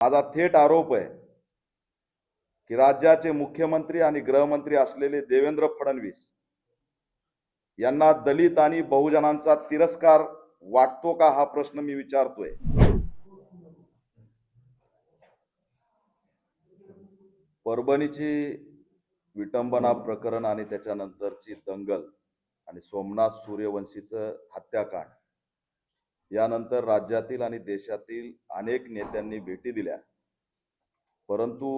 माझा थेट आरोप आहे की राज्याचे मुख्यमंत्री आणि गृहमंत्री असलेले देवेंद्र फडणवीस यांना दलित आणि बहुजनांचा तिरस्कार वाटतो का, हा प्रश्न मी विचारतोय। परभणीची विटंबना प्रकरण आणि त्याच्यानंतरची दंगल आणि सोमनाथ सूर्यवंशीचं हत्याकांड यानंतर राज्यातील आणि देशातील अनेक नेत्यांनी भेटी दिल्या, परंतु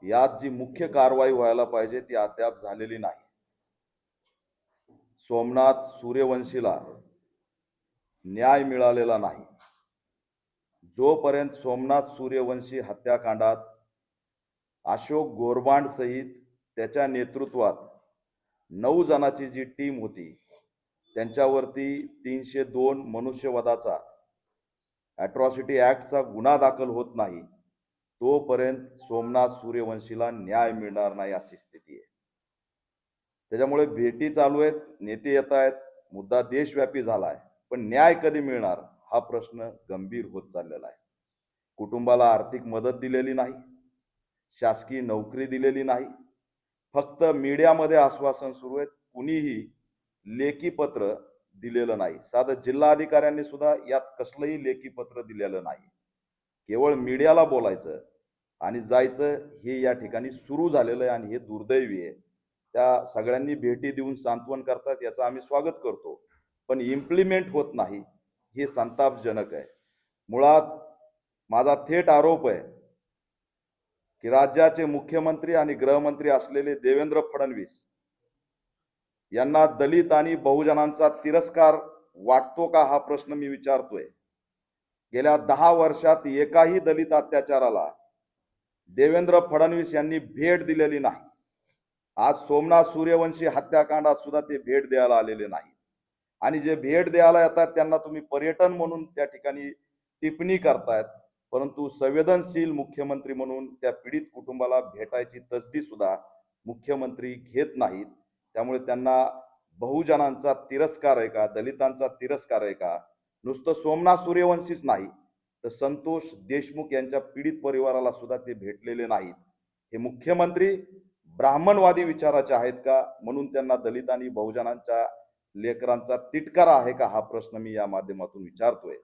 यात जी मुख्य कारवाई व्हायला पाहिजे ती अद्याप झालेली नाही। सोमनाथ सूर्यवंशीला न्याय मिळालेला नाही। जोपर्यंत सोमनाथ सूर्यवंशी हत्याकांडात अशोक गोरबांड सहित त्याच्या नेतृत्वात 9 जणांची जी टीम होती त्यांच्यावरती 302 मनुष्यवधाचा अॅट्रॉसिटी ॲक्टचा गुन्हा दाखल होत नाही तोपर्यंत सोमनाथ सूर्यवंशीला न्याय मिळणार नाही अशी स्थिती आहे। त्याच्यामुळे भेटी चालू आहेत, नेते येत आहेत, मुद्दा देशव्यापी झालाय, पण न्याय कधी मिळणार हा प्रश्न गंभीर होत चाललेला आहे। कुटुंबाला आर्थिक मदत दिलेली नाही, शासकीय नोकरी दिलेली नाही, फक्त मीडियामध्ये आश्वासन सुरू आहेत, कुणीही लेखी पत्र दिलेलं नाही। साधं जिल्हाधिकाऱ्यांनी सुद्धा यात कसलंही लेखी पत्र दिलेलं नाही। केवळ मीडियाला बोलायचं आणि जायचं हे या ठिकाणी सुरू झालेलं आहे आणि हे दुर्दैवी आहे। त्या सगळ्यांनी भेटी देऊन सांत्वन करतात, याचं आम्ही स्वागत करतो, पण इम्प्लिमेंट होत नाही हे संतापजनक आहे। मुळात माझा थेट आरोप आहे की राज्याचे मुख्यमंत्री आणि गृहमंत्री असलेले देवेंद्र फडणवीस यांना दलित आणि बहुजनांचा तिरस्कार वाटतो का, हा प्रश्न मी विचारतोय। गेल्या 10 वर्षात एकाही दलित अत्याचाराला देवेंद्र फडणवीस यांनी भेट दिलेली नाही। आज सोमनाथ सूर्यवंशी हत्याकांडात सुद्धा ते भेट द्यायला आलेले नाही आणि जे भेट द्यायला येतात त्यांना तुम्ही पर्यटन म्हणून त्या ठिकाणी टिप्पणी करतायत, परंतु संवेदनशील मुख्यमंत्री म्हणून त्या पीडित कुटुंबाला भेटायची तसदी सुद्धा मुख्यमंत्री घेत नाहीत। त्यामुळे त्यांना बहुजनांचा तिरस्कार आहे का, दलितांचा तिरस्कार आहे का? नुसतं सोमनाथ सूर्यवंशीच नाही तर संतोष देशमुख यांच्या पीडित परिवाराला सुद्धा ते भेटलेले नाहीत। हे मुख्यमंत्री ब्राह्मणवादी विचाराचे आहेत का, म्हणून त्यांना दलित आणि बहुजनांच्या लेकरांचा तिटकारा आहे का, हा प्रश्न मी या माध्यमातून विचारतोय।